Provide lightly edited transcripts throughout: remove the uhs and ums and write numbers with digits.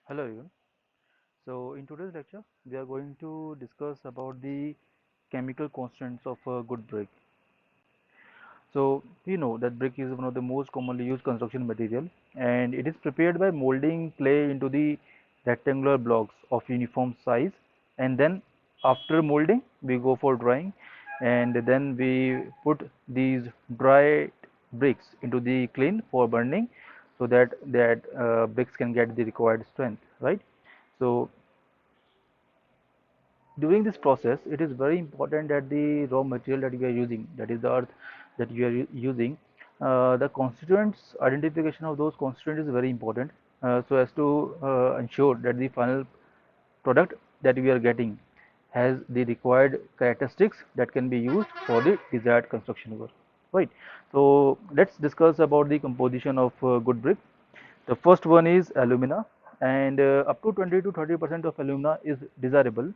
Hello everyone. So in today's lecture, we are going to discuss about the chemical constants of a good brick. So we know that brick is one of the most commonly used construction material, and it is prepared by molding clay into the rectangular blocks of uniform size, and then after molding we go for drying, and then we put these dry bricks into the kiln for burning, so that bricks can get the required strength, right? So during this process, it is very important that the raw material that we are using, that is the earth that we are using, the constituents, identification of those constituents is very important, so as to ensure that the final product that we are getting has the required characteristics that can be used for the desired construction work, right? So let's discuss about the composition of good brick. The first one is alumina, and up to 20 to 30% of alumina is desirable,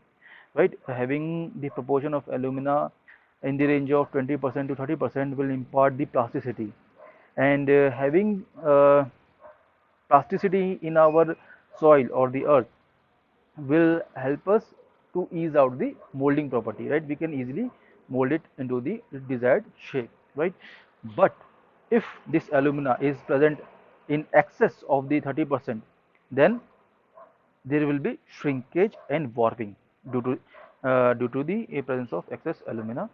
right? Having the proportion of alumina in the range of 20% to 30% will impart the plasticity, and having plasticity in our soil or the earth will help us to ease out the molding property, right? We can easily mold it into the desired shape, right? But if this alumina is present in excess of the 30%, then there will be shrinkage and warping due to the presence of excess alumina,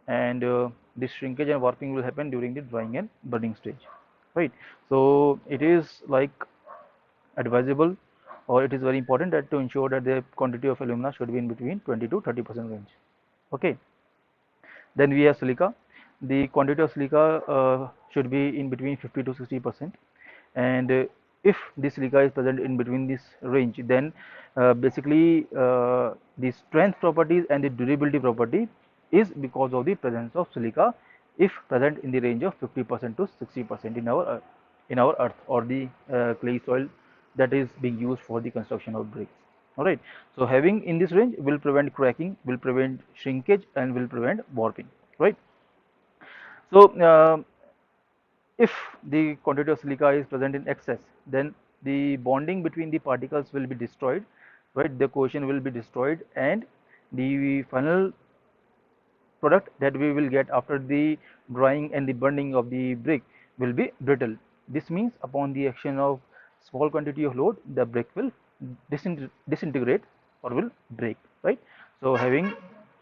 and this shrinkage and warping will happen during the drying and burning stage, right? So it is like advisable, or it is very important that to ensure that the quantity of alumina should be in between 20 to 30% range. Okay, then we have silica. The quantity of silica should be in between 50 to 60%, and if the silica is present in between this range, then basically the strength properties and the durability property is because of the presence of silica if present in the range of 50% to 60% in our earth or the clay soil that is being used for the construction of bricks. All right, so having in this range will prevent cracking, will prevent shrinkage, and will prevent warping, right? So if the quantity of silica is present in excess, then the bonding between the particles will be destroyed, right? The cohesion will be destroyed, and the final product that we will get after the drying and the burning of the brick will be brittle. This means upon the action of small quantity of load, the brick will disintegrate or will break, right? So having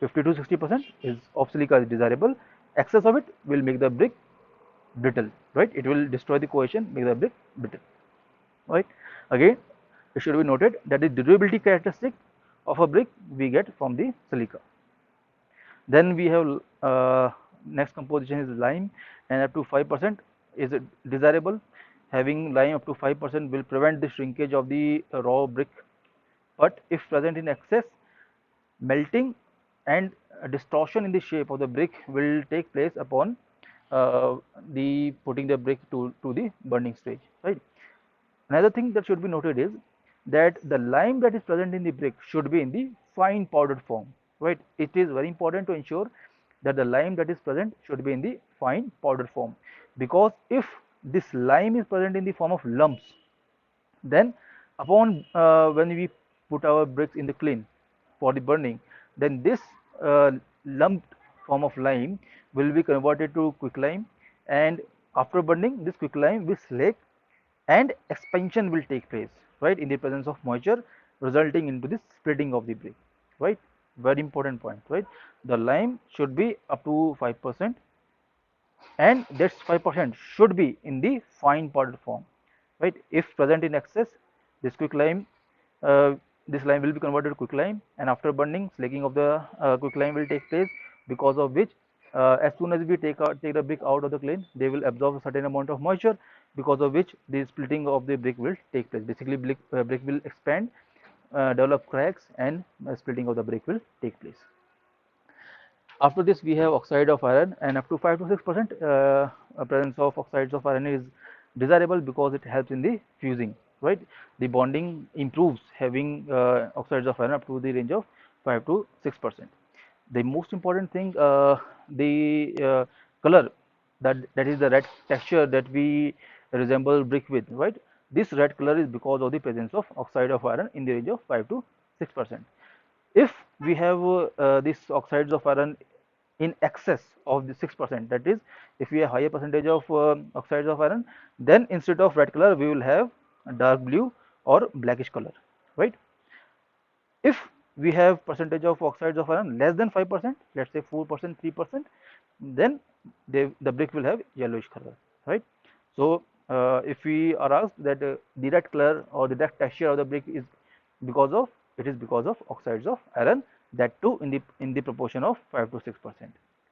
50 to 60% is of silica is desirable. Excess of it will make the brick brittle, right? It will destroy the cohesion, make the brick brittle, right? Again, it should be noted that the durability characteristic of a brick we get from the silica. Then we have next composition is lime, and up to 5% is desirable. Having lime up to 5% will prevent the shrinkage of the raw brick, but if present in excess, melting and distortion in the shape of the brick will take place upon the putting the brick to the burning stage, right? Another thing that should be noted is that the lime that is present in the brick should be in the fine powdered form, right? It is very important to ensure that the lime that is present should be in the fine powdered form, because if this lime is present in the form of lumps, then upon when we put our bricks in the kiln for the burning, then this lumped form of lime will be converted to quicklime, and after burning this quicklime will slake and expansion will take place, right, in the presence of moisture, resulting into the splitting of the brick, right? Very important point, right? The lime should be up to 5%, and this 5% should be in the fine powder form, right? If present in excess, this quicklime uh, this lime will be converted to quicklime, and after burning, slaking of the quicklime will take place, because of which as soon as we take the brick out of the kiln, they will absorb a certain amount of moisture, because of which the splitting of the brick will take place. Basically brick will expand, develop cracks, and splitting of the brick will take place. After this, we have oxide of iron, and up to 5 to 6% presence of oxides of iron is desirable because it helps in the fusing, right? The bonding improves having oxides of iron up to the range of 5 to 6%. The most important thing, the color, that is the red texture that we resemble brick with, right? This red color is because of the presence of oxide of iron in the range of 5 to 6%. If we have these oxides of iron in excess of the 6%, that is, if we have higher percentage of oxides of iron, then instead of red color we will have dark blue or blackish color, right? If we have percentage of oxides of iron less than 5%, let's say 4%, 3%, then the brick will have yellowish color, right? So if we are asked that the red color or the red texture of the brick is because of, it is because of oxides of iron, that too in the proportion of 5 to 6%,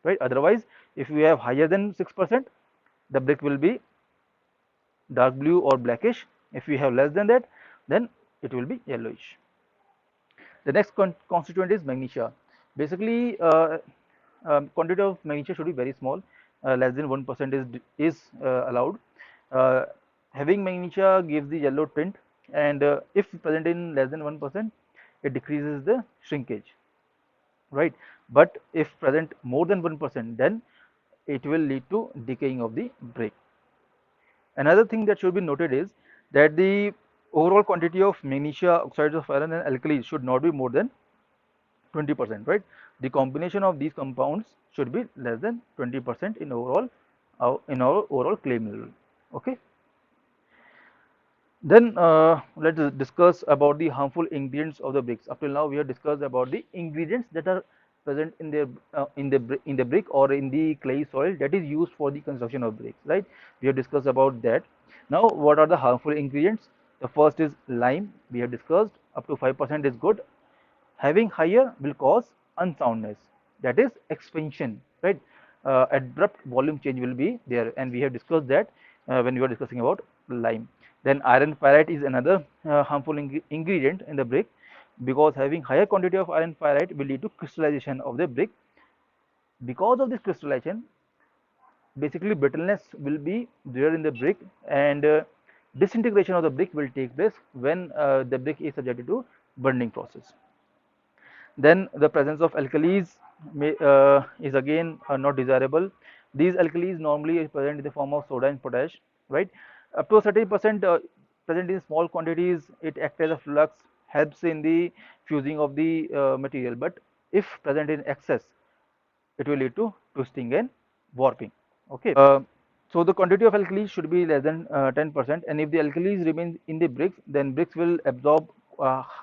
right? Otherwise, if we have higher than 6%, the brick will be dark blue or blackish. If we have less than that, then it will be yellowish. The next constituent is magnesia. Basically, quantity of magnesia should be very small, less than 1% is allowed. Uh, Having magnesia gives the yellow tint, and if present in less than 1%, it decreases the shrinkage, right? But if present more than 1%, then it will lead to decaying of the brick. Another thing that should be noted is that the overall quantity of magnesia, oxides of iron and alkalis should not be more than 20%, right? The combination of these compounds should be less than 20% in our overall clay mineral. Okay. Then let's discuss about the harmful ingredients of the bricks. Up till now, we have discussed about the ingredients that are present in the brick or in the clay soil that is used for the construction of bricks. Right? We have discussed about that. Now, what are the harmful ingredients? The first is lime. We have discussed up to 5% is good. Having higher will cause unsoundness, that is expansion, right? Abrupt volume change will be there, and we have discussed that when we were discussing about lime. Then iron pyrite is another harmful ingredient in the brick, because having higher quantity of iron pyrite will lead to crystallization of the brick. Because of this crystallization, basically brittleness will be there in the brick, and disintegration of the brick will take place when the brick is subjected to burning process. Then the presence of alkalis is again not desirable. These alkalis normally is present in the form of soda and potash, right? Up to a certain percent present in small quantities, it acts as a flux, helps in the fusing of the material. But if present in excess, it will lead to twisting and warping. Okay. So the quantity of alkalis should be less than 10%, and if the alkalis remain in the bricks, then bricks will absorb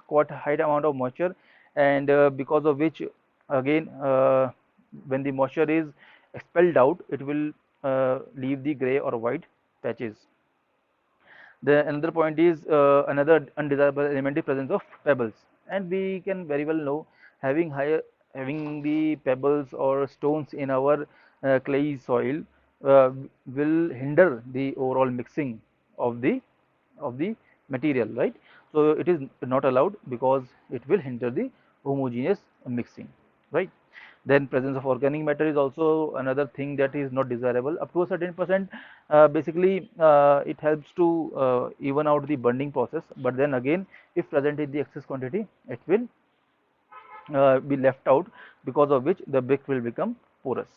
quite a high amount of moisture, and because of which, again, when the moisture is expelled out, it will leave the gray or white patches. The another point is another undesirable element is presence of pebbles, and we can very well know having the pebbles or stones in our clay soil will hinder the overall mixing of the material, right? So it is not allowed because it will hinder the homogeneous mixing, right? Then presence of organic matter is also another thing that is not desirable. Up to a certain percent, basically it helps to even out the burning process, but then again, if present in the excess quantity, it will be left out, because of which the brick will become porous,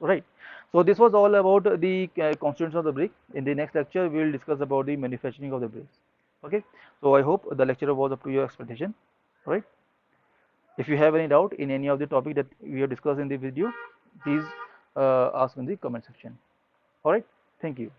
right? So this was all about the constituents of the brick. In the next lecture, we will discuss about the manufacturing of the bricks. Okay, so I hope the lecture was up to your expectation, right? If you have any doubt in any of the topic that we have discussed in the video, please ask in the comment section. All right, thank you.